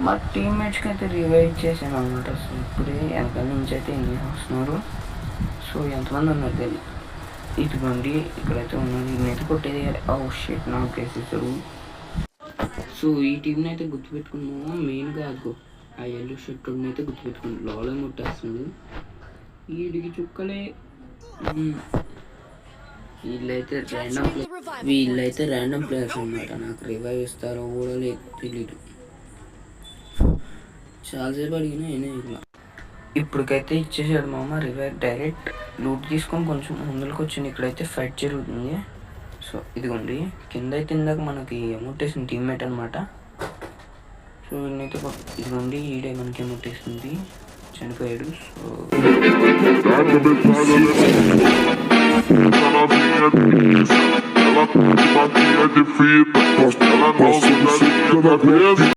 మా టీమ్మేట్స్కి అయితే రివైవ్ చేసాను అనమాట. సో ఇప్పుడే వెనకాల నుంచి అయితే ఇంగ్లీష్ వస్తున్నారు. సో ఎంతమంది ఉన్నారు తెలియదు. ఇదిగోండి ఇక్కడైతే ఉన్నారు. నేనైతే కొట్టేది షీట్ నా కేసేసారు. సో ఈ టీంని అయితే గుర్తుపెట్టుకున్నాము. మెయిన్గా ఆ ఎల్లో షర్ట్ అయితే గుర్తుపెట్టుకున్నాను. లోలం కొట్టేస్తుంది. వీడికి చుక్కలే. వీళ్ళైతే ర్యాండమ్ ప్లేయర్స్ అనమాట. నాకు రివైవ్ ఇస్తారో కూడా లేదు తెలీదు. చాలాసేపు అడిగినా అయినా ఇలా ఇప్పటికైతే ఇచ్చేసాడు మామ రివైవ్. డైరెక్ట్ లూట్ తీసుకొని కొంచెం ముందుకు వచ్చింది. ఇక్కడైతే ఫైట్ జరుగుతుంది. సో ఇదిగోండి కింద అయితే ఇందాక మనకి అమౌంట్ వేసిన టీమ్మేట్ అనమాట. సో వీళ్ళైతే ఇదిగోండి ఈడే మనకి అమౌంట్ వేసింది. చనిపోయాడు. సో